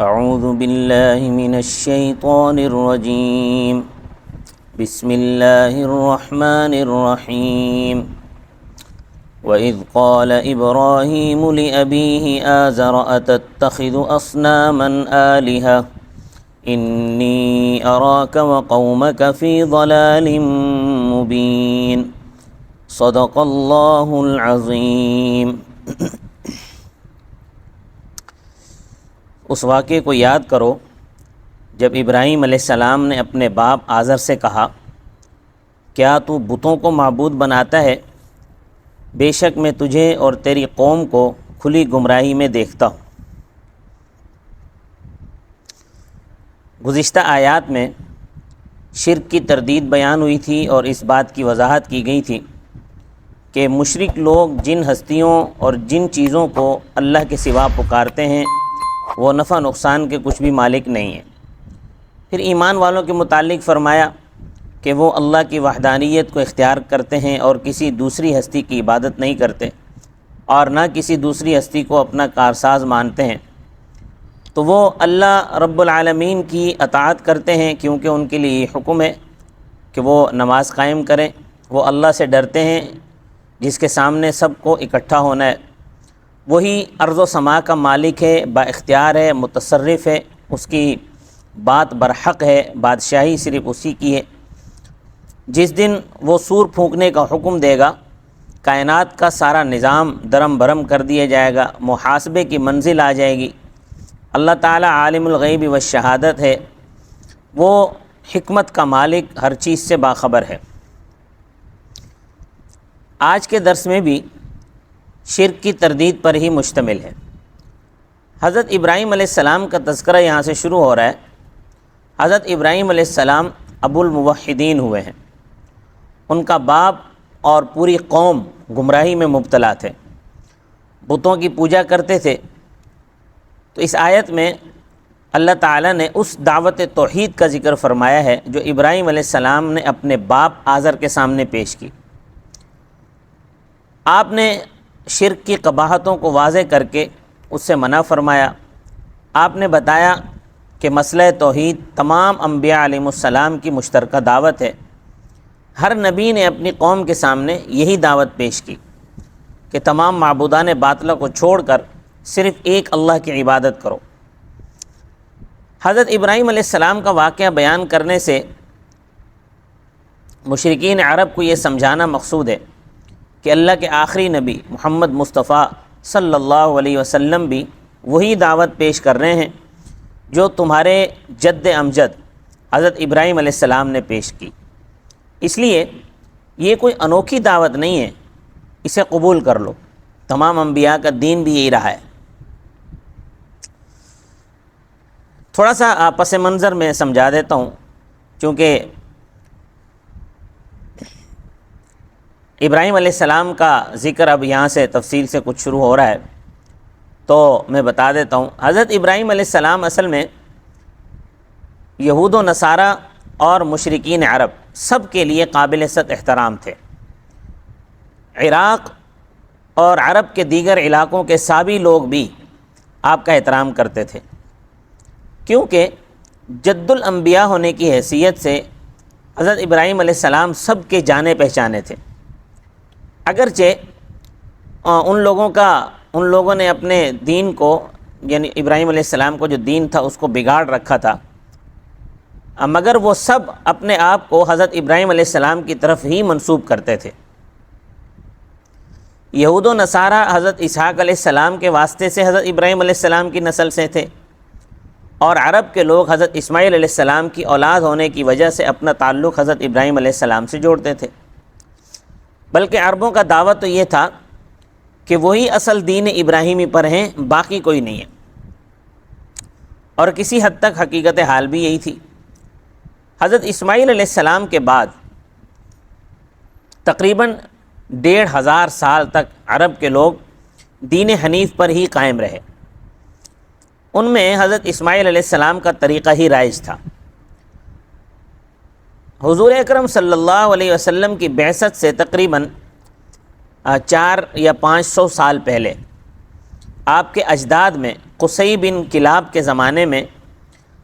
اعوذ باللہ من الشیطان الرجیم بسم اللہ الرحمن الرحیم وَإِذْ قَالَ إِبْرَاهِيمُ لِأَبِيهِ آزَرَ أَتَتَّخِذُ أَصْنَامًا آلِهَةً إِنِّي أَرَاكَ وَقَوْمَكَ فِي ضَلَالٍ مُبِينٍ صدق اللہ العظیم۔ اس واقعے کو یاد کرو جب ابراہیم علیہ السلام نے اپنے باپ آزر سے کہا، کیا تو بتوں کو معبود بناتا ہے؟ بے شک میں تجھے اور تیری قوم کو کھلی گمراہی میں دیکھتا ہوں۔ گزشتہ آیات میں شرک کی تردید بیان ہوئی تھی اور اس بات کی وضاحت کی گئی تھی کہ مشرک لوگ جن ہستیوں اور جن چیزوں کو اللہ کے سوا پکارتے ہیں وہ نفع نقصان کے کچھ بھی مالک نہیں ہیں۔ پھر ایمان والوں کے متعلق فرمایا کہ وہ اللہ کی وحدانیت کو اختیار کرتے ہیں اور کسی دوسری ہستی کی عبادت نہیں کرتے اور نہ کسی دوسری ہستی کو اپنا کارساز مانتے ہیں، تو وہ اللہ رب العالمین کی اطاعت کرتے ہیں، کیونکہ ان کے لیے یہ حکم ہے کہ وہ نماز قائم کریں۔ وہ اللہ سے ڈرتے ہیں جس کے سامنے سب کو اکٹھا ہونا ہے۔ وہی ارض و سما کا مالک ہے، با اختیار ہے، متصرف ہے، اس کی بات برحق ہے، بادشاہی صرف اسی کی ہے۔ جس دن وہ سور پھونکنے کا حکم دے گا، کائنات کا سارا نظام درم برم کر دیا جائے گا، محاسبے کی منزل آ جائے گی۔ اللہ تعالیٰ عالم الغیب والشہادت ہے، وہ حکمت کا مالک، ہر چیز سے باخبر ہے۔ آج کے درس میں بھی شرک کی تردید پر ہی مشتمل ہے۔ حضرت ابراہیم علیہ السلام کا تذکرہ یہاں سے شروع ہو رہا ہے۔ حضرت ابراہیم علیہ السلام ابو الموحدین ہوئے ہیں، ان کا باپ اور پوری قوم گمراہی میں مبتلا تھے، بتوں کی پوجا کرتے تھے۔ تو اس آیت میں اللہ تعالیٰ نے اس دعوت توحید کا ذکر فرمایا ہے جو ابراہیم علیہ السلام نے اپنے باپ آزر کے سامنے پیش کی۔ آپ نے شرک کی قباحتوں کو واضح کر کے اس سے منع فرمایا۔ آپ نے بتایا کہ مسئلہ توحید تمام انبیاء علیہ السلام کی مشترکہ دعوت ہے۔ ہر نبی نے اپنی قوم کے سامنے یہی دعوت پیش کی کہ تمام معبودان باطلہ کو چھوڑ کر صرف ایک اللہ کی عبادت کرو۔ حضرت ابراہیم علیہ السلام کا واقعہ بیان کرنے سے مشرکین عرب کو یہ سمجھانا مقصود ہے کہ اللہ کے آخری نبی محمد مصطفیٰ صلی اللہ علیہ وسلم بھی وہی دعوت پیش کر رہے ہیں جو تمہارے جد امجد حضرت ابراہیم علیہ السلام نے پیش کی۔ اس لیے یہ کوئی انوکھی دعوت نہیں ہے، اسے قبول کر لو۔ تمام انبیاء کا دین بھی یہی رہا ہے۔ تھوڑا سا پس منظر میں سمجھا دیتا ہوں، چونکہ ابراہیم علیہ السلام کا ذکر اب یہاں سے تفصیل سے کچھ شروع ہو رہا ہے، تو میں بتا دیتا ہوں۔ حضرت ابراہیم علیہ السلام اصل میں یہود و نصارہ اور مشرکین عرب سب کے لیے قابل ست احترام تھے۔ عراق اور عرب کے دیگر علاقوں کے سابی لوگ بھی آپ کا احترام کرتے تھے، کیونکہ جد الانبیاء ہونے کی حیثیت سے حضرت ابراہیم علیہ السلام سب کے جانے پہچانے تھے۔ اگرچہ ان لوگوں نے اپنے دین کو، یعنی ابراہیم علیہ السلام کو جو دین تھا اس کو بگاڑ رکھا تھا، مگر وہ سب اپنے آپ کو حضرت ابراہیم علیہ السلام کی طرف ہی منسوب کرتے تھے۔ یہود و نصارہ حضرت اسحاق علیہ السلام کے واسطے سے حضرت ابراہیم علیہ السلام کی نسل سے تھے، اور عرب کے لوگ حضرت اسماعیل علیہ السلام کی اولاد ہونے کی وجہ سے اپنا تعلق حضرت ابراہیم علیہ السلام سے جوڑتے تھے۔ بلکہ عربوں کا دعویٰ تو یہ تھا کہ وہی اصل دین ابراہیمی پر ہیں، باقی کوئی نہیں ہے، اور کسی حد تک حقیقت حال بھی یہی تھی۔ حضرت اسماعیل علیہ السلام کے بعد تقریباً 1500 سال تک عرب کے لوگ دین حنیف پر ہی قائم رہے۔ ان میں حضرت اسماعیل علیہ السلام کا طریقہ ہی رائج تھا۔ حضور اکرم صلی اللہ علیہ وسلم کی بعثت سے تقریباً 400 یا 500 سال پہلے آپ کے اجداد میں قصی بن کلاب کے زمانے میں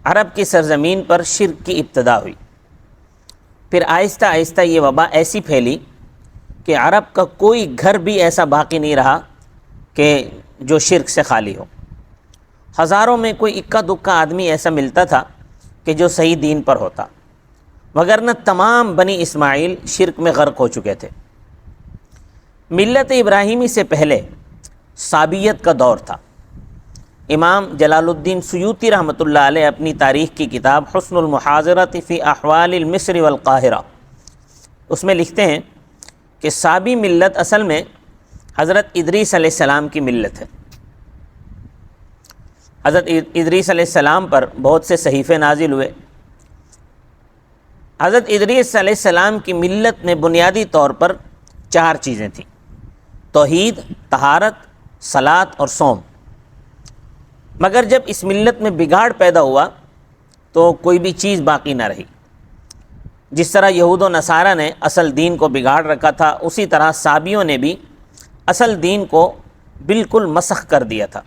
عرب کی سرزمین پر شرک کی ابتدا ہوئی۔ پھر آہستہ آہستہ یہ وبا ایسی پھیلی کہ عرب کا کوئی گھر بھی ایسا باقی نہیں رہا کہ جو شرک سے خالی ہو۔ ہزاروں میں کوئی اکا دکا آدمی ایسا ملتا تھا کہ جو صحیح دین پر ہوتا، وگرنہ تمام بنی اسماعیل شرک میں غرق ہو چکے تھے۔ ملت ابراہیمی سے پہلے صابیت کا دور تھا۔ امام جلال الدین سیوطی رحمۃ اللہ علیہ اپنی تاریخ کی کتاب حسن المحاضرۃ فی احوال المصر والقاہرہ اس میں لکھتے ہیں کہ صابی ملت اصل میں حضرت ادریس علیہ السلام کی ملت ہے۔ حضرت ادریس علیہ السلام پر بہت سے صحیفے نازل ہوئے۔ حضرت ادریس علیہ السلام کی ملت میں بنیادی طور پر 4 چیزیں تھیں: توحید، طہارت، صلاۃ اور صوم۔ مگر جب اس ملت میں بگاڑ پیدا ہوا تو کوئی بھی چیز باقی نہ رہی۔ جس طرح یہود و نصارہ نے اصل دین کو بگاڑ رکھا تھا، اسی طرح صابیوں نے بھی اصل دین کو بالکل مسخ کر دیا تھا۔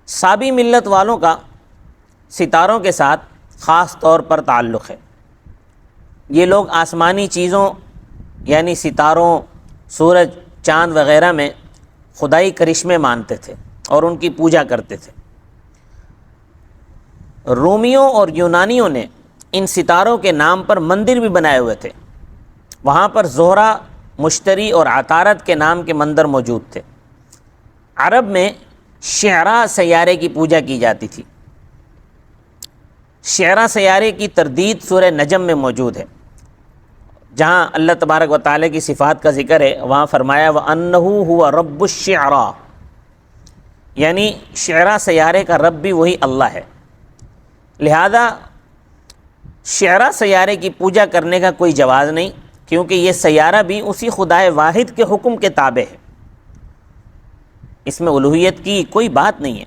صابی ملت والوں کا ستاروں کے ساتھ خاص طور پر تعلق ہے۔ یہ لوگ آسمانی چیزوں یعنی ستاروں، سورج، چاند وغیرہ میں خدائی کرشمے مانتے تھے اور ان کی پوجا کرتے تھے۔ رومیوں اور یونانیوں نے ان ستاروں کے نام پر مندر بھی بنائے ہوئے تھے۔ وہاں پر زہرہ، مشتری اور عطارد کے نام کے مندر موجود تھے۔ عرب میں شعراء سیارے کی پوجا کی جاتی تھی۔ شعراء سیارے کی تردید سورہ نجم میں موجود ہے۔ جہاں اللہ تبارک و تعالیٰ کی صفات کا ذکر ہے وہاں فرمایا وَأَنَّهُ هُوَ رَبُّ الشِّعْرَىٰ، یعنی شعراء سیارے کا رب بھی وہی اللہ ہے۔ لہذا شعراء سیارے کی پوجا کرنے کا کوئی جواز نہیں، کیونکہ یہ سیارہ بھی اسی خدائے واحد کے حکم کے تابع ہے۔ اس میں الوہیت کی کوئی بات نہیں ہے،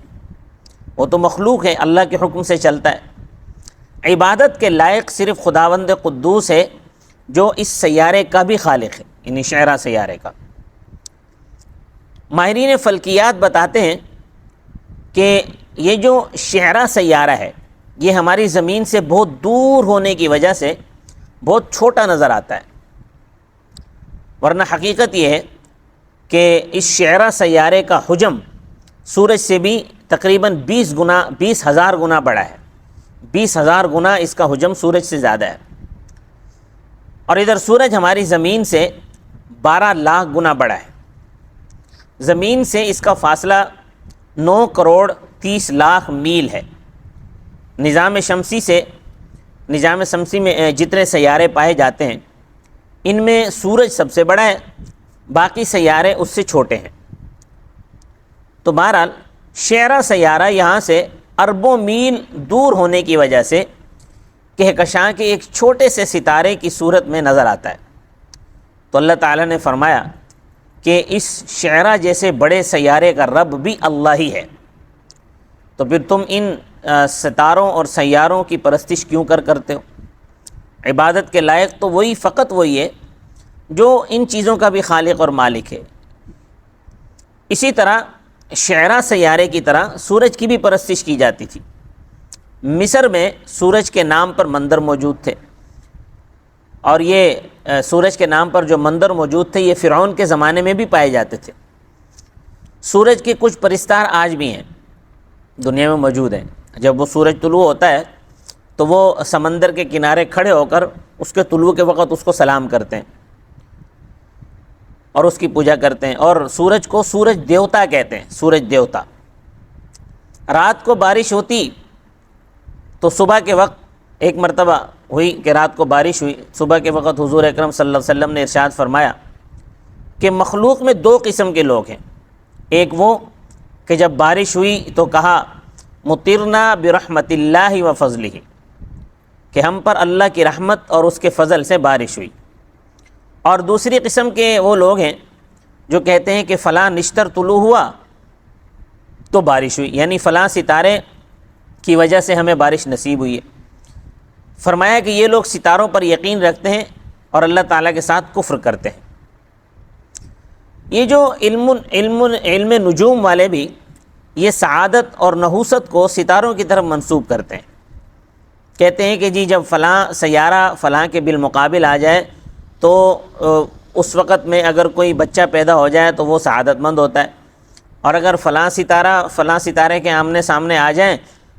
وہ تو مخلوق ہے، اللہ کے حکم سے چلتا ہے۔ عبادت کے لائق صرف خداوند قدوس ہے جو اس سیارے کا بھی خالق ہے، یعنی شعراء سیارے کا۔ ماہرین فلکیات بتاتے ہیں کہ یہ جو شعراء سیارہ ہے یہ ہماری زمین سے بہت دور ہونے کی وجہ سے بہت چھوٹا نظر آتا ہے، ورنہ حقیقت یہ ہے کہ اس شعراء سیارے کا حجم سورج سے بھی تقریباً 20,000 گنا بڑا ہے۔ 20,000 گنا اس کا حجم سورج سے زیادہ ہے، اور ادھر سورج ہماری زمین سے 12 لاکھ گنا بڑا ہے۔ زمین سے اس کا فاصلہ 9 کروڑ 30 لاکھ میل ہے۔ نظام شمسی میں جتنے سیارے پائے جاتے ہیں ان میں سورج سب سے بڑا ہے، باقی سیارے اس سے چھوٹے ہیں۔ تو بہرحال شعراء سیارہ یہاں سے اربوں میل دور ہونے کی وجہ سے کہکشاں کے ایک چھوٹے سے ستارے کی صورت میں نظر آتا ہے۔ تو اللہ تعالیٰ نے فرمایا کہ اس شعراء جیسے بڑے سیارے کا رب بھی اللہ ہی ہے، تو پھر تم ان ستاروں اور سیاروں کی پرستش کیوں کرتے ہو؟ عبادت کے لائق تو وہی، فقط وہی ہے جو ان چیزوں کا بھی خالق اور مالک ہے۔ اسی طرح شعراء سیارے کی طرح سورج کی بھی پرستش کی جاتی تھی۔ مصر میں سورج کے نام پر مندر موجود تھے، اور یہ سورج کے نام پر جو مندر موجود تھے یہ فرعون کے زمانے میں بھی پائے جاتے تھے۔ سورج کے کچھ پرستار آج بھی ہیں، دنیا میں موجود ہیں۔ جب وہ سورج طلوع ہوتا ہے تو وہ سمندر کے کنارے کھڑے ہو کر اس کے طلوع کے وقت اس کو سلام کرتے ہیں اور اس کی پوجا کرتے ہیں، اور سورج کو سورج دیوتا کہتے ہیں، سورج دیوتا۔ رات کو بارش ہوتی تو صبح کے وقت ایک مرتبہ ہوئی کہ رات کو بارش ہوئی، صبح کے وقت حضور اکرم صلی اللہ علیہ وسلم نے ارشاد فرمایا کہ مخلوق میں 2 قسم کے لوگ ہیں۔ ایک وہ کہ جب بارش ہوئی تو کہا مطرنا برحمت اللہ و فضلہ، کہ ہم پر اللہ کی رحمت اور اس کے فضل سے بارش ہوئی۔ اور دوسری قسم کے وہ لوگ ہیں جو کہتے ہیں کہ فلاں نشتر طلوع ہوا تو بارش ہوئی، یعنی فلاں ستارے کی وجہ سے ہمیں بارش نصیب ہوئی ہے۔ فرمایا کہ یہ لوگ ستاروں پر یقین رکھتے ہیں اور اللہ تعالیٰ کے ساتھ کفر کرتے ہیں۔ یہ جو علم نجوم والے بھی یہ سعادت اور نحوست کو ستاروں کی طرف منسوب کرتے ہیں، کہتے ہیں کہ جی جب فلاں سیارہ فلاں کے بالمقابل آ جائے تو اس وقت میں اگر کوئی بچہ پیدا ہو جائے تو وہ سعادت مند ہوتا ہے، اور اگر فلاں ستارے کے آمنے سامنے آ جائیں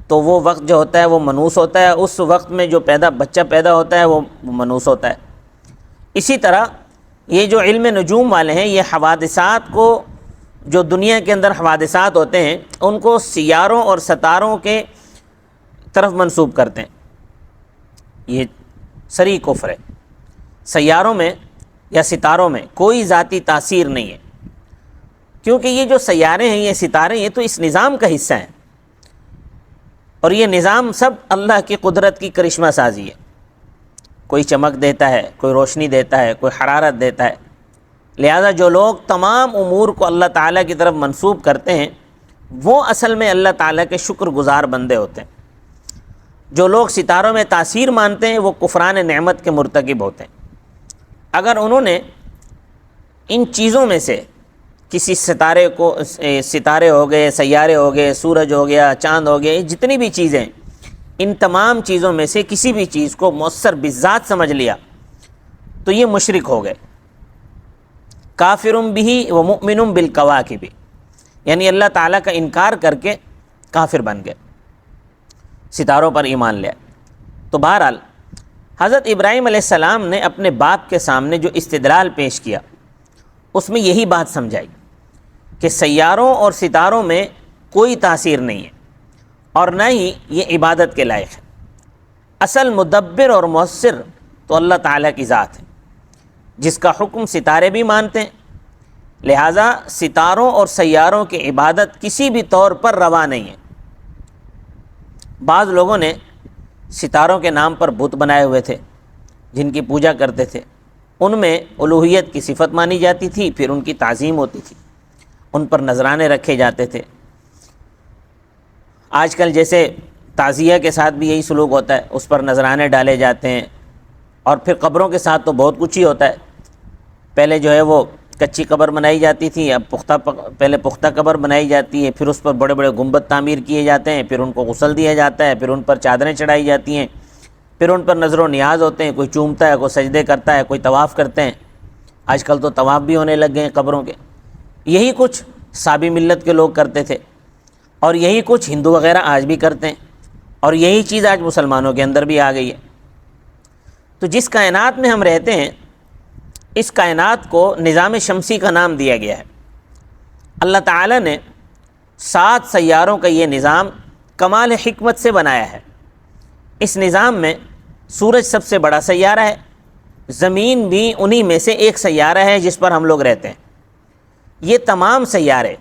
تو وہ وقت جو ہوتا ہے وہ منحوس ہوتا ہے، اس وقت میں جو بچہ پیدا ہوتا ہے وہ منحوس ہوتا ہے۔ اسی طرح یہ جو علم نجوم والے ہیں یہ حوادثات کو، جو دنیا کے اندر حوادثات ہوتے ہیں ان کو سیاروں اور ستاروں کے طرف منسوب کرتے ہیں۔ یہ صریح کفر ہے۔ سیاروں میں یا ستاروں میں کوئی ذاتی تاثیر نہیں ہے، کیونکہ یہ جو سیارے ہیں، یہ ستارے، یہ تو اس نظام کا حصہ ہیں، اور یہ نظام سب اللہ کی قدرت کی کرشمہ سازی ہے۔ کوئی چمک دیتا ہے، کوئی روشنی دیتا ہے، کوئی حرارت دیتا ہے۔ لہذا جو لوگ تمام امور کو اللہ تعالیٰ کی طرف منسوب کرتے ہیں وہ اصل میں اللہ تعالیٰ کے شکر گزار بندے ہوتے ہیں۔ جو لوگ ستاروں میں تاثیر مانتے ہیں وہ کفران نعمت کے مرتکب ہوتے ہیں۔ اگر انہوں نے ان چیزوں میں سے کسی ستارے ہو گئے، سیارے ہو گئے، سورج ہو گیا، چاند ہو گئے، جتنی بھی چیزیں، ان تمام چیزوں میں سے کسی بھی چیز کو مؤثر بالذات سمجھ لیا تو یہ مشرک ہو گئے۔ کافر بہ و مؤمن بالکواکب، یعنی اللہ تعالیٰ کا انکار کر کے کافر بن گئے، ستاروں پر ایمان لیا۔ تو بہرحال حضرت ابراہیم علیہ السلام نے اپنے باپ کے سامنے جو استدلال پیش کیا اس میں یہی بات سمجھائی کہ سیاروں اور ستاروں میں کوئی تاثیر نہیں ہے اور نہ ہی یہ عبادت کے لائق ہے۔ اصل مدبر اور مؤثر تو اللہ تعالیٰ کی ذات ہے، جس کا حکم ستارے بھی مانتے ہیں، لہٰذا ستاروں اور سیاروں کی عبادت کسی بھی طور پر روا نہیں ہے۔ بعض لوگوں نے ستاروں کے نام پر بت بنائے ہوئے تھے جن کی پوجا کرتے تھے، ان میں الوہیت کی صفت مانی جاتی تھی، پھر ان کی تعظیم ہوتی تھی، ان پر نذرانے رکھے جاتے تھے۔ آج کل جیسے تعزیہ کے ساتھ بھی یہی سلوک ہوتا ہے، اس پر نذرانے ڈالے جاتے ہیں، اور پھر قبروں کے ساتھ تو بہت کچھ ہی ہوتا ہے۔ پہلے جو ہے وہ کچی قبر بنائی جاتی تھی، اب پہلے پختہ قبر بنائی جاتی ہے، پھر اس پر بڑے بڑے گنبد تعمیر کیے جاتے ہیں، پھر ان کو غسل دیا جاتا ہے، پھر ان پر چادریں چڑھائی جاتی ہیں، پھر ان پر نظر و نیاز ہوتے ہیں، کوئی چومتا ہے، کوئی سجدے کرتا ہے، کوئی طواف کرتے ہیں۔ آج کل تو طواف بھی ہونے لگ گئے ہیں قبروں کے۔ یہی کچھ سابی ملت کے لوگ کرتے تھے، اور یہی کچھ ہندو وغیرہ آج بھی کرتے ہیں، اور یہی چیز آج مسلمانوں کے اندر بھی آ گئی ہے۔ تو جس کائنات میں ہم رہتے ہیں اس کائنات کو نظام شمسی کا نام دیا گیا ہے۔ اللہ تعالیٰ نے 7 سیاروں کا یہ نظام کمال حکمت سے بنایا ہے۔ اس نظام میں سورج سب سے بڑا سیارہ ہے، زمین بھی انہی میں سے ایک سیارہ ہے جس پر ہم لوگ رہتے ہیں۔ یہ تمام سیارے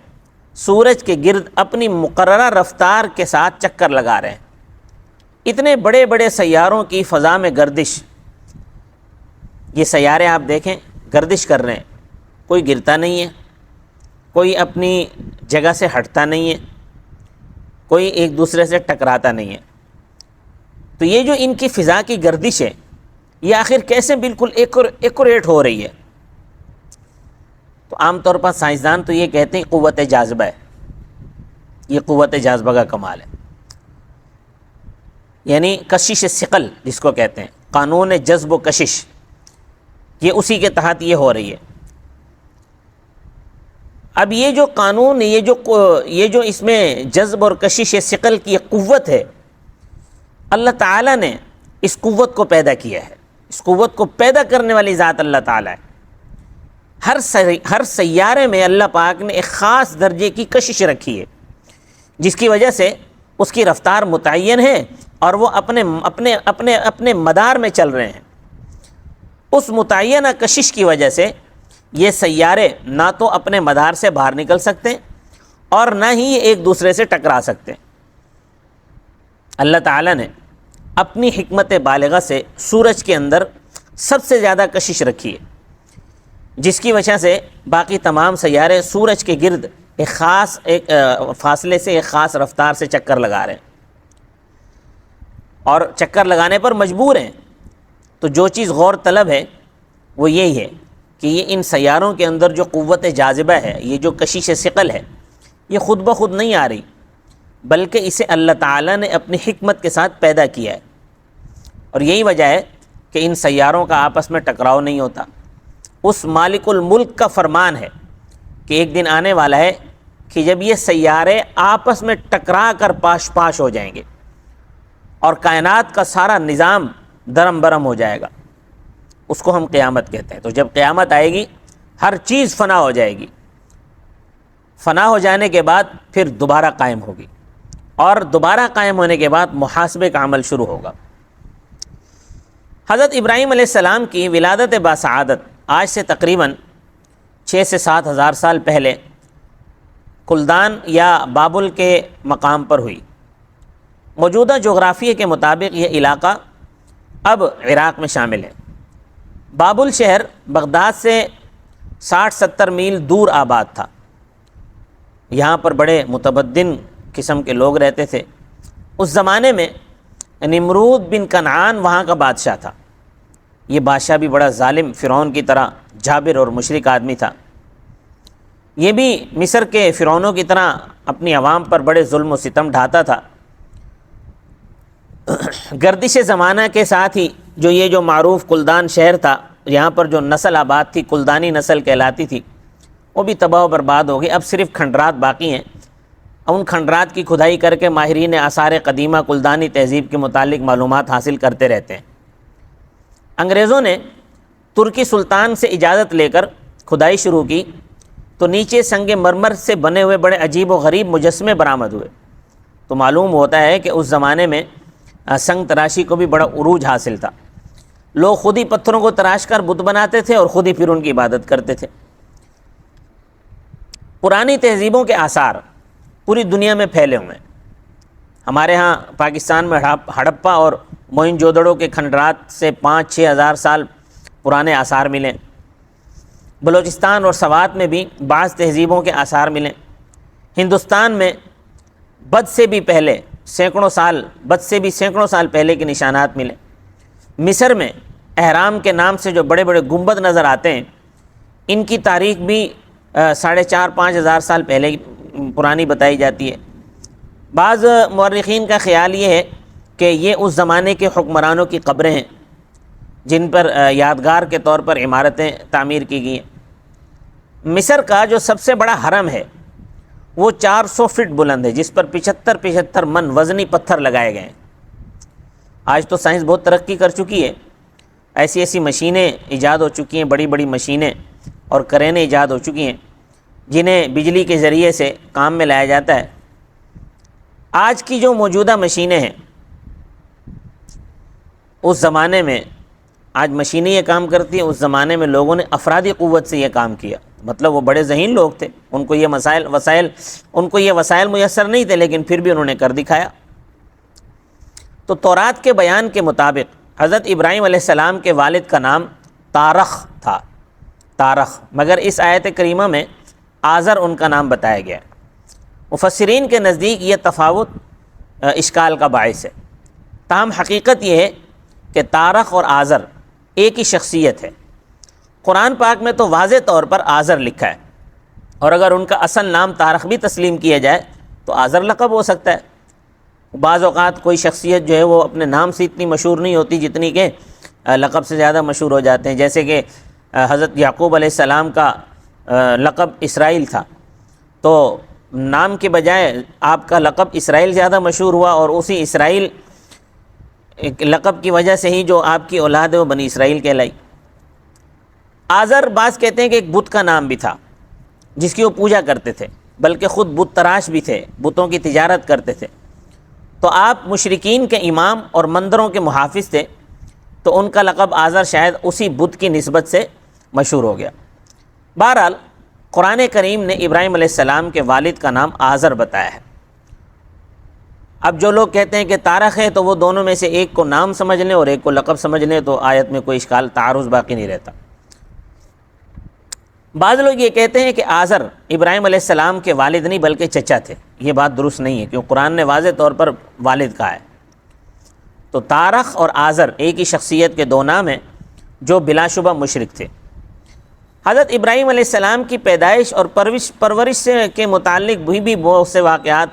سورج کے گرد اپنی مقررہ رفتار کے ساتھ چکر لگا رہے ہیں۔ اتنے بڑے بڑے سیاروں کی فضا میں گردش، یہ سیارے آپ دیکھیں گردش کر رہے ہیں، کوئی گرتا نہیں ہے، کوئی اپنی جگہ سے ہٹتا نہیں ہے، کوئی ایک دوسرے سے ٹکراتا نہیں ہے۔ تو یہ جو ان کی فضا کی گردش ہے یہ آخر کیسے بالکل ایکوریٹ ہو رہی ہے؟ تو عام طور پر سائنسدان تو یہ کہتے ہیں قوت جاذبہ ہے، یہ قوت جاذبہ کا کمال ہے، یعنی کشش ثقل جس کو کہتے ہیں، قانون جذب و کشش، یہ اسی کے تحت یہ ہو رہی ہے۔ اب یہ جو قانون، یہ جو اس میں جذب اور کشش ثقل کی قوت ہے، اللہ تعالیٰ نے اس قوت کو پیدا کیا ہے۔ اس قوت کو پیدا کرنے والی ذات اللہ تعالیٰ ہے۔ ہر سیارے میں اللہ پاک نے ایک خاص درجے کی کشش رکھی ہے، جس کی وجہ سے اس کی رفتار متعین ہے اور وہ اپنے مدار میں چل رہے ہیں۔ اس متعینہ کشش کی وجہ سے یہ سیارے نہ تو اپنے مدار سے باہر نکل سکتے اور نہ ہی یہ ایک دوسرے سے ٹکرا سکتے۔ اللہ تعالیٰ نے اپنی حکمت بالغہ سے سورج کے اندر سب سے زیادہ کشش رکھی ہے، جس کی وجہ سے باقی تمام سیارے سورج کے گرد ایک فاصلے سے، ایک خاص رفتار سے چکر لگا رہے ہیں، اور چکر لگانے پر مجبور ہیں۔ تو جو چیز غور طلب ہے وہ یہی ہے کہ یہ ان سیاروں کے اندر جو قوت جاذبہ ہے، یہ جو کشش ثقل ہے، یہ خود بخود نہیں آ رہی، بلکہ اسے اللہ تعالیٰ نے اپنی حکمت کے ساتھ پیدا کیا ہے۔ اور یہی وجہ ہے کہ ان سیاروں کا آپس میں ٹکراؤ نہیں ہوتا۔ اس مالک الملک کا فرمان ہے کہ ایک دن آنے والا ہے کہ جب یہ سیارے آپس میں ٹکرا کر پاش پاش ہو جائیں گے اور کائنات کا سارا نظام درم برم ہو جائے گا، اس کو ہم قیامت کہتے ہیں۔ تو جب قیامت آئے گی، ہر چیز فنا ہو جائے گی، فنا ہو جانے کے بعد پھر دوبارہ قائم ہوگی، اور دوبارہ قائم ہونے کے بعد محاسبے کا عمل شروع ہوگا۔ حضرت ابراہیم علیہ السلام کی ولادت باسعادت آج سے تقریباً 6 سے 7 ہزار سال پہلے کلدان یا بابل کے مقام پر ہوئی۔ موجودہ جغرافیے کے مطابق یہ علاقہ اب عراق میں شامل ہے۔ بابل شہر بغداد سے 60-70 میل دور آباد تھا۔ یہاں پر بڑے متمدن قسم کے لوگ رہتے تھے۔ اس زمانے میں نمرود بن کنعان وہاں کا بادشاہ تھا۔ یہ بادشاہ بھی بڑا ظالم، فرعون کی طرح جابر اور مشرک آدمی تھا۔ یہ بھی مصر کے فرعونوں کی طرح اپنی عوام پر بڑے ظلم و ستم ڈھاتا تھا۔ گردش زمانہ کے ساتھ ہی جو معروف کلدان شہر تھا، یہاں پر جو نسل آباد تھی، کلدانی نسل کہلاتی تھی، وہ بھی تباہ و برباد ہو گئی۔ اب صرف کھنڈرات باقی ہیں۔ ان کھنڈرات کی کھدائی کر کے ماہرین آثار قدیمہ کلدانی تہذیب کے متعلق معلومات حاصل کرتے رہتے ہیں۔ انگریزوں نے ترکی سلطان سے اجازت لے کر کھدائی شروع کی تو نیچے سنگ مرمر سے بنے ہوئے بڑے عجیب و غریب مجسمے برآمد ہوئے۔ تو معلوم ہوتا ہے کہ اس زمانے میں سنگ تراشی کو بھی بڑا عروج حاصل تھا۔ لوگ خود ہی پتھروں کو تراش کر بت بناتے تھے اور خود ہی پھر ان کی عبادت کرتے تھے۔ پرانی تہذیبوں کے آثار پوری دنیا میں پھیلے ہوئے ہیں۔ ہمارے ہاں پاکستان میں ہڑپا اور موئن جودڑو کے کھنڈرات سے 5-6 ہزار سال پرانے آثار ملیں۔ بلوچستان اور سوات میں بھی بعض تہذیبوں کے آثار ملیں۔ ہندوستان میں بد سے بھی سینکڑوں سال پہلے کے نشانات ملیں۔ مصر میں اہرام کے نام سے جو بڑے بڑے گنبد نظر آتے ہیں، ان کی تاریخ بھی 4.5-5 ہزار سال پہلے پرانی بتائی جاتی ہے۔ بعض مورخین کا خیال یہ ہے کہ یہ اس زمانے کے حکمرانوں کی قبریں ہیں جن پر یادگار کے طور پر عمارتیں تعمیر کی گئی ہیں۔ مصر کا جو سب سے بڑا حرم ہے وہ 400 فٹ بلند ہے، جس پر 75 من وزنی پتھر لگائے گئے ہیں۔ آج تو سائنس بہت ترقی کر چکی ہے، ایسی مشینیں ایجاد ہو چکی ہیں، بڑی بڑی مشینیں اور کرینیں ایجاد ہو چکی ہیں جنہیں بجلی کے ذریعے سے کام میں لایا جاتا ہے۔ آج کی جو موجودہ مشینیں ہیں، اس زمانے میں آج مشینیں یہ کام کرتی ہیں، اس زمانے میں لوگوں نے افرادی قوت سے یہ کام کیا۔ مطلب وہ بڑے ذہین لوگ تھے، ان کو یہ وسائل میسر نہیں تھے، لیکن پھر بھی انہوں نے کر دکھایا۔ تو تورات کے بیان کے مطابق حضرت ابراہیم علیہ السلام کے والد کا نام تارخ تھا، مگر اس آیت کریمہ میں آزر ان کا نام بتایا گیا ہے۔ مفسرین کے نزدیک یہ تفاوت اشکال کا باعث ہے، تاہم حقیقت یہ ہے کہ تارخ اور آزر ایک ہی شخصیت ہے۔ قرآن پاک میں تو واضح طور پر آزر لکھا ہے، اور اگر ان کا اصل نام تارخ بھی تسلیم کیا جائے تو آزر لقب ہو سکتا ہے۔ بعض اوقات کوئی شخصیت جو ہے وہ اپنے نام سے اتنی مشہور نہیں ہوتی جتنی کہ لقب سے زیادہ مشہور ہو جاتے ہیں، جیسے کہ حضرت یعقوب علیہ السلام کا لقب اسرائیل تھا، تو نام کے بجائے آپ کا لقب اسرائیل زیادہ مشہور ہوا، اور اسی اسرائیل لقب کی وجہ سے ہی جو آپ کی اولاد ہے وہ بنی اسرائیل کہلائی۔ آزر بعض کہتے ہیں کہ ایک بت کا نام بھی تھا جس کی وہ پوجا کرتے تھے، بلکہ خود بت تراش بھی تھے، بتوں کی تجارت کرتے تھے۔ تو آپ مشرکین کے امام اور مندروں کے محافظ تھے، تو ان کا لقب آزر شاید اسی بت کی نسبت سے مشہور ہو گیا۔ بہرحال قرآن کریم نے ابراہیم علیہ السلام کے والد کا نام آزر بتایا ہے۔ اب جو لوگ کہتے ہیں کہ تارخ ہے، تو وہ دونوں میں سے ایک کو نام سمجھ لیں اور ایک کو لقب سمجھ لیں، تو آیت میں کوئی اشکال تعارض باقی نہیں رہتا۔ بعض لوگ یہ کہتے ہیں کہ آزر ابراہیم علیہ السلام کے والد نہیں بلکہ چچا تھے۔ یہ بات درست نہیں ہے، کیونکہ قرآن نے واضح طور پر والد کہا ہے۔ تو تارخ اور آزر ایک ہی شخصیت کے دو نام ہیں جو بلا شبہ مشرک تھے۔ حضرت ابراہیم علیہ السلام کی پیدائش اور پرورش سے کے متعلق بھی بہت سے واقعات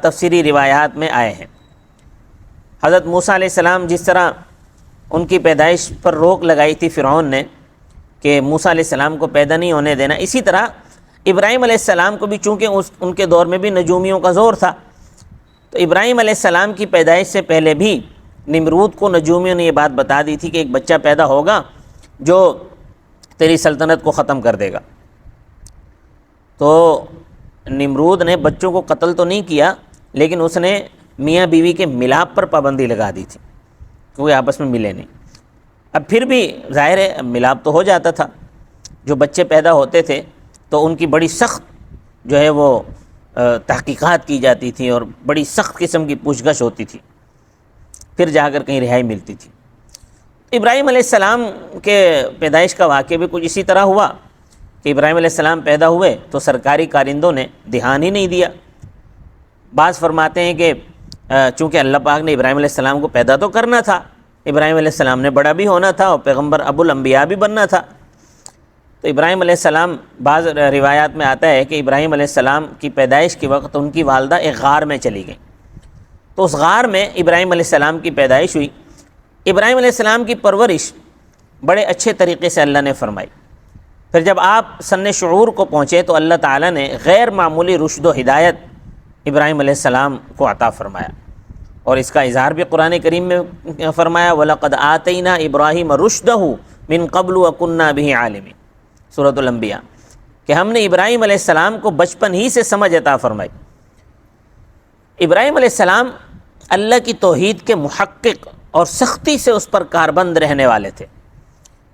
تفسیری روایات میں آئے ہیں۔ حضرت موسیٰ علیہ السلام جس طرح ان کی پیدائش پر روک لگائی تھی فرعون نے کہ موسیٰ علیہ السلام کو پیدا نہیں ہونے دینا، اسی طرح ابراہیم علیہ السلام کو بھی چونکہ ان کے دور میں بھی نجومیوں کا زور تھا، تو ابراہیم علیہ السلام کی پیدائش سے پہلے بھی نمرود کو نجومیوں نے یہ بات بتا دی تھی کہ ایک بچہ پیدا ہوگا جو تیری سلطنت کو ختم کر دے گا۔ تو نمرود نے بچوں کو قتل تو نہیں کیا، لیکن اس نے میاں بیوی کے ملاپ پر پابندی لگا دی تھی، کیونکہ آپس میں ملے نہیں۔ اب پھر بھی ظاہر ہے ملاپ تو ہو جاتا تھا، جو بچے پیدا ہوتے تھے تو ان کی بڑی سخت جو ہے وہ تحقیقات کی جاتی تھی اور بڑی سخت قسم کی پوچھ گچھ ہوتی تھی، پھر جا کر کہیں رہائی ملتی تھی۔ ابراہیم علیہ السلام کے پیدائش کا واقعہ بھی کچھ اسی طرح ہوا کہ ابراہیم علیہ السلام پیدا ہوئے تو سرکاری کارندوں نے دھیان ہی نہیں دیا۔ بعض فرماتے ہیں کہ چونکہ اللہ پاک نے ابراہیم علیہ السلام کو پیدا تو کرنا تھا، ابراہیم علیہ السلام نے بڑا بھی ہونا تھا اور پیغمبر ابو الانبیاء بھی بننا تھا، تو ابراہیم علیہ السلام بعض روایات میں آتا ہے کہ ابراہیم علیہ السلام کی پیدائش کے وقت ان کی والدہ ایک غار میں چلی گئیں، تو اس غار میں ابراہیم علیہ السلام کی پیدائش ہوئی۔ ابراہیم علیہ السلام کی پرورش بڑے اچھے طریقے سے اللہ نے فرمائی۔ پھر جب آپ سن شعور کو پہنچے تو اللہ تعالیٰ نے غیر معمولی رشد و ہدایت ابراہیم علیہ السلام کو عطا فرمایا، اور اس کا اظہار بھی قرآن کریم میں فرمایا وَلَقَدْ آتَيْنَا إِبْرَاهِيمَ رُشْدَهُ مِن قَبْلُ وَكُنَّا بِهِ عَالِمِينَ، سورۃ الانبیاء، کہ ہم نے ابراہیم علیہ السلام کو بچپن ہی سے سمجھ عطا فرمائی۔ ابراہیم علیہ السلام اللہ کی توحید کے محقق اور سختی سے اس پر کاربند رہنے والے تھے۔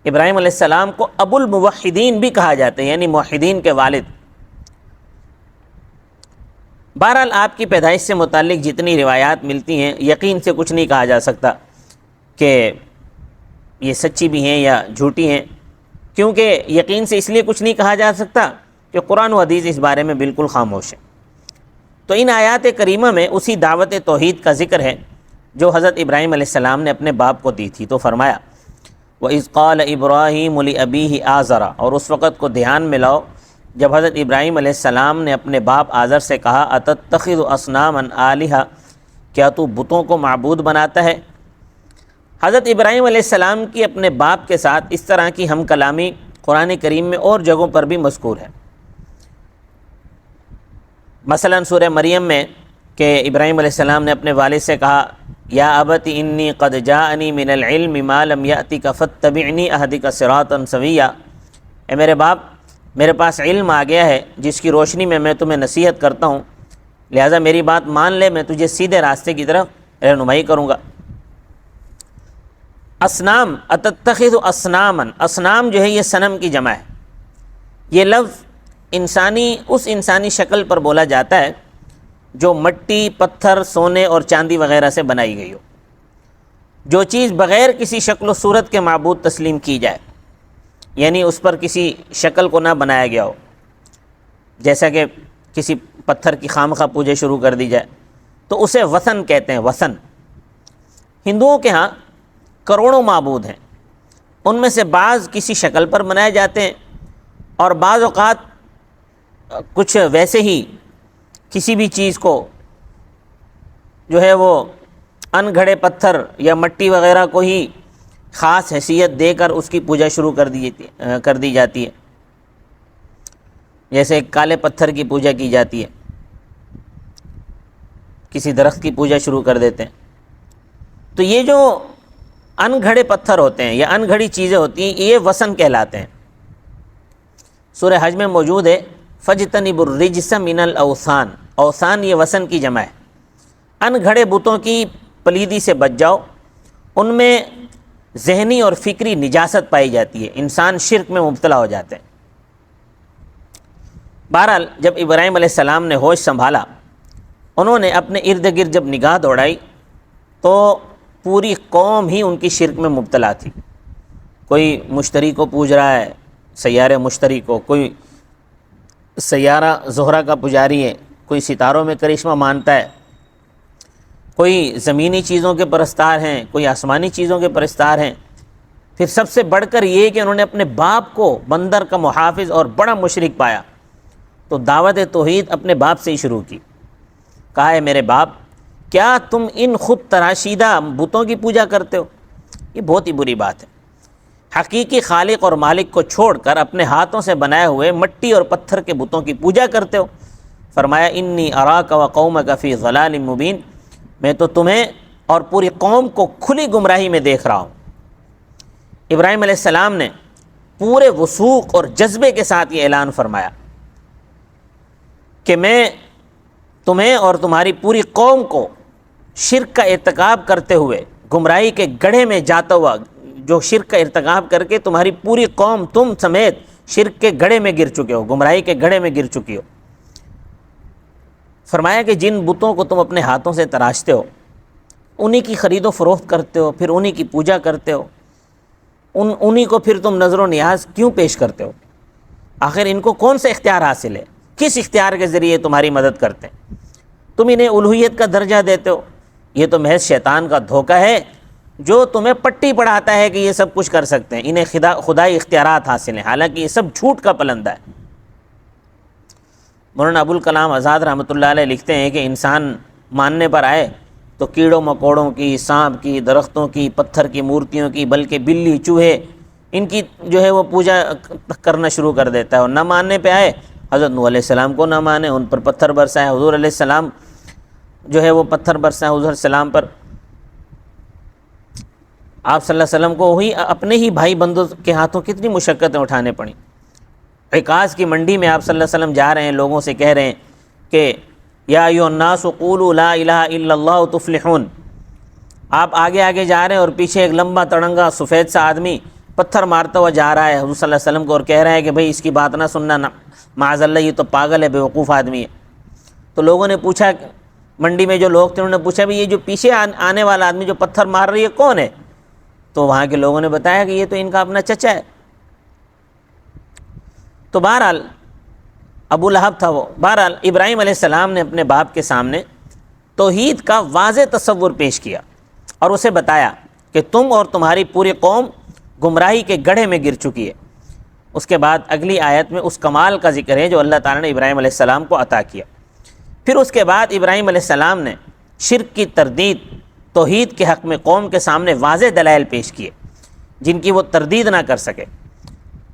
ابراہیم علیہ السلام کو ابو الموحدین بھی کہا جاتا ہے، یعنی موحدین کے والد۔ بہرحال آپ کی پیدائش سے متعلق جتنی روایات ملتی ہیں، یقین سے کچھ نہیں کہا جا سکتا کہ یہ سچی بھی ہیں یا جھوٹی ہیں، کیونکہ یقین سے اس لیے کچھ نہیں کہا جا سکتا کہ قرآن و حدیث اس بارے میں بالکل خاموش ہے۔ تو ان آیات کریمہ میں اسی دعوت توحید کا ذکر ہے جو حضرت ابراہیم علیہ السلام نے اپنے باپ کو دی تھی۔ تو فرمایا وَإِذْ قَالَ إِبْرَاهِيمُ لِأَبِيهِ آزَرَ، اور اس وقت کو دھیان میں لاؤ جب حضرت ابراہیم علیہ السلام نے اپنے باپ آزر سے کہا أَتَتَّخِذُ أَصْنَامًا آلِهَةً، کیا تو بتوں کو معبود بناتا ہے؟ حضرت ابراہیم علیہ السلام کی اپنے باپ کے ساتھ اس طرح کی ہم کلامی قرآن کریم میں اور جگہوں پر بھی مذکور ہے۔ مثلا سورہ مریم میں کہ ابراہیم علیہ السلام نے اپنے والد سے کہا یا ابت انی قد جاءنی من العلم ما لم یأتک فاتبعنی اہدک صراطا سویا، اے میرے باپ، میرے پاس علم آ گیا ہے جس کی روشنی میں تمہیں نصیحت کرتا ہوں، لہٰذا میری بات مان لے، میں تجھے سیدھے راستے کی طرف رہنمائی کروں گا۔ اصنام، اتتخذ اصناما، اصنام جو ہے یہ صنم کی جمع ہے۔ یہ لفظ اس انسانی شکل پر بولا جاتا ہے جو مٹی، پتھر، سونے اور چاندی وغیرہ سے بنائی گئی ہو، جو چیز بغیر کسی شکل و صورت کے معبود تسلیم کی جائے، یعنی اس پر کسی شکل کو نہ بنایا گیا ہو، جیسا کہ کسی پتھر کی خامخواہ پوجا شروع کر دی جائے، تو اسے وثن کہتے ہیں۔ وثن ہندوؤں کے ہاں کروڑوں معبود ہیں، ان میں سے بعض کسی شکل پر بنائے جاتے ہیں اور بعض اوقات کچھ ویسے ہی کسی بھی چیز کو جو ہے وہ ان گھڑے پتھر یا مٹی وغیرہ کو ہی خاص حیثیت دے کر اس کی پوجا شروع کر دی جاتی ہے، جیسے کالے پتھر کی پوجا کی جاتی ہے، کسی درخت کی پوجا شروع کر دیتے ہیں۔ تو یہ جو ان گھڑے پتھر ہوتے ہیں یا ان گھڑی چیزیں ہوتی ہیں، یہ وثن کہلاتے ہیں۔ سورہ حج میں موجود ہے فَاجْتَنِبُوا الرِّجْسَ مِنَ الْأَوْثَانِ، اوثان یہ وثن کی جمع ہے۔ ان گھڑے بتوں کی پلیدی سے بچ جاؤ، ان میں ذہنی اور فکری نجاست پائی جاتی ہے، انسان شرک میں مبتلا ہو جاتے ہیں۔ بہرحال جب ابراہیم علیہ السلام نے ہوش سنبھالا، انہوں نے اپنے ارد گرد جب نگاہ دوڑائی تو پوری قوم ہی ان کی شرک میں مبتلا تھی۔ کوئی مشتری کو پوج رہا ہے، سیارے مشتری کو، کوئی سیارہ زہرہ کا پجاری ہے، کوئی ستاروں میں کرشمہ مانتا ہے، کوئی زمینی چیزوں کے پرستار ہیں، کوئی آسمانی چیزوں کے پرستار ہیں، پھر سب سے بڑھ کر یہ کہ انہوں نے اپنے باپ کو بندر کا محافظ اور بڑا مشرک پایا، تو دعوت توحید اپنے باپ سے ہی شروع کی۔ کہا ہے میرے باپ، کیا تم ان خود تراشیدہ بتوں کی پوجا کرتے ہو؟ یہ بہت ہی بری بات ہے۔ حقیقی خالق اور مالک کو چھوڑ کر اپنے ہاتھوں سے بنائے ہوئے مٹی اور پتھر کے بتوں کی پوجا کرتے ہو۔ فرمایا انی اراک و قومک فی ضلال مبین، میں تو تمہیں اور پوری قوم کو کھلی گمراہی میں دیکھ رہا ہوں۔ ابراہیم علیہ السلام نے پورے وثوق اور جذبے کے ساتھ یہ اعلان فرمایا کہ میں تمہیں اور تمہاری پوری قوم کو شرک کا ارتکاب کرتے ہوئے گمراہی کے گڑھے میں جاتا ہوا، جو شرک کا ارتکاب کر کے تمہاری پوری قوم تم سمیت شرک کے گڑھے میں گر چکے ہو، گمراہی کے گڑھے میں گر چکی ہو۔ فرمایا کہ جن بتوں کو تم اپنے ہاتھوں سے تراشتے ہو، انہی کی خرید و فروخت کرتے ہو، پھر انہی کی پوجا کرتے ہو، انہی کو پھر تم نظر و نیاز کیوں پیش کرتے ہو؟ آخر ان کو کون سا اختیار حاصل ہے؟ کس اختیار کے ذریعے تمہاری مدد کرتے ہیں؟ تم انہیں الوہیت کا درجہ دیتے ہو۔ یہ تو محض شیطان کا دھوکہ ہے جو تمہیں پٹی پڑھاتا ہے کہ یہ سب کچھ کر سکتے ہیں، انہیں خدائی اختیارات حاصل ہیں، حالانکہ یہ سب جھوٹ کا پلندہ ہے۔ مولانا ابوالکلام آزاد رحمۃ اللہ علیہ لکھتے ہیں کہ انسان ماننے پر آئے تو کیڑوں مکوڑوں کی، سانپ کی، درختوں کی، پتھر کی مورتیوں کی، بلکہ بلی چوہے ان کی جو ہے وہ پوجا کرنا شروع کر دیتا ہے، اور نہ ماننے پہ آئے حضرت نوح علیہ السلام کو نہ مانے، ان پر پتھر برسائے، حضور علیہ السلام جو ہے وہ پتھر برسائے حضور علیہ السلام پر۔ آپ صلی اللہ علیہ وسلم کو وہی اپنے ہی بھائی بندوں کے ہاتھوں کتنی مشقتیں اٹھانے پڑیں۔ عکاظ کی منڈی میں آپ صلی اللہ علیہ وسلم جا رہے ہیں، لوگوں سے کہہ رہے ہیں کہ یا ایھا الناس قولوا لا الہ الا اللہ تفلحون۔ آپ آگے آگے جا رہے ہیں اور پیچھے ایک لمبا تڑنگا سفید سا آدمی پتھر مارتا ہوا جا رہا ہے حضور صلی اللہ علیہ وسلم کو، اور کہہ رہا ہے کہ بھئی اس کی بات نہ سننا، معاذ اللہ یہ تو پاگل ہے، بیوقوف آدمی ہے۔ تو لوگوں نے پوچھا، منڈی میں جو لوگ تھے انہوں نے پوچھا بھی یہ جو پیچھے آنے والا آدمی جو پتھر مار رہی ہے کون ہے؟ تو وہاں کے لوگوں نے بتایا کہ یہ تو ان کا اپنا چچا ہے۔ تو بہرحال ابو لہب تھا وہ۔ بہرحال ابراہیم علیہ السلام نے اپنے باپ کے سامنے توحید کا واضح تصور پیش کیا اور اسے بتایا کہ تم اور تمہاری پوری قوم گمراہی کے گڑھے میں گر چکی ہے۔ اس کے بعد اگلی آیت میں اس کمال کا ذکر ہے جو اللہ تعالیٰ نے ابراہیم علیہ السلام کو عطا کیا۔ پھر اس کے بعد ابراہیم علیہ السلام نے شرک کی تردید، توحید کے حق میں قوم کے سامنے واضح دلائل پیش کیے جن کی وہ تردید نہ کر سکے۔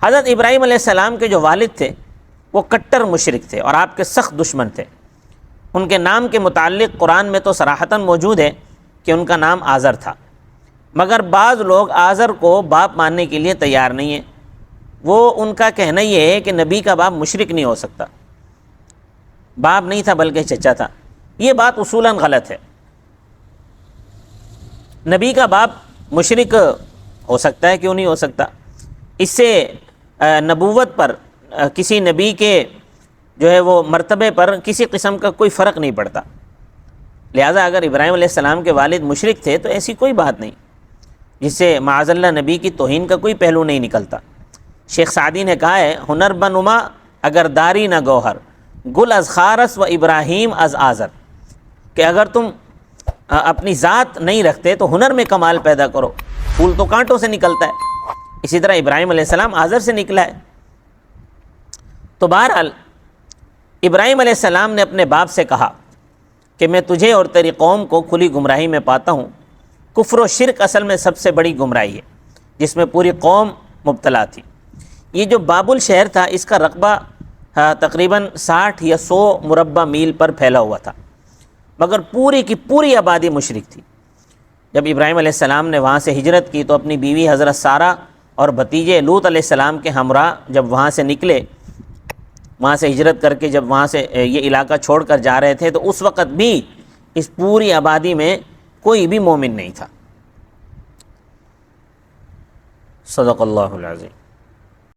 حضرت ابراہیم علیہ السلام کے جو والد تھے وہ کٹر مشرک تھے اور آپ کے سخت دشمن تھے۔ ان کے نام کے متعلق قرآن میں تو صراحتاً موجود ہے کہ ان کا نام آزر تھا، مگر بعض لوگ آزر کو باپ ماننے کے لیے تیار نہیں ہیں۔ وہ ان کا کہنا یہ ہے کہ نبی کا باپ مشرک نہیں ہو سکتا، باپ نہیں تھا بلکہ چچا تھا۔ یہ بات اصولاً غلط ہے۔ نبی کا باپ مشرک ہو سکتا ہے، کیوں نہیں ہو سکتا؟ اس سے نبوت پر، کسی نبی کے جو ہے وہ مرتبے پر کسی قسم کا کوئی فرق نہیں پڑتا۔ لہٰذا اگر ابراہیم علیہ السلام کے والد مشرک تھے تو ایسی کوئی بات نہیں جس سے معاذ اللہ نبی کی توہین کا کوئی پہلو نہیں نکلتا۔ شیخ سعدی نے کہا ہے ہنر بنما اگر داری نہ گوہر، گل از خارس و ابراہیم از آزر، کہ اگر تم اپنی ذات نہیں رکھتے تو ہنر میں کمال پیدا کرو، پھول تو کانٹوں سے نکلتا ہے، اسی طرح ابراہیم علیہ السلام آزر سے نکلا ہے۔ تو بہرحال ابراہیم علیہ السلام نے اپنے باپ سے کہا کہ میں تجھے اور تیری قوم کو کھلی گمراہی میں پاتا ہوں۔ کفر و شرک اصل میں سب سے بڑی گمراہی ہے جس میں پوری قوم مبتلا تھی۔ یہ جو بابل شہر تھا اس کا رقبہ تقریباً 60 یا 100 مربع میل پر پھیلا ہوا تھا، مگر پوری کی پوری آبادی مشرک تھی۔ جب ابراہیم علیہ السلام نے وہاں سے ہجرت کی تو اپنی بیوی حضرت سارہ اور بھتیجے لوط علیہ السلام کے ہمراہ جب وہاں سے نکلے، وہاں سے ہجرت کر کے جب وہاں سے یہ علاقہ چھوڑ کر جا رہے تھے، تو اس وقت بھی اس پوری آبادی میں کوئی بھی مومن نہیں تھا۔ صدق اللہ العظیم۔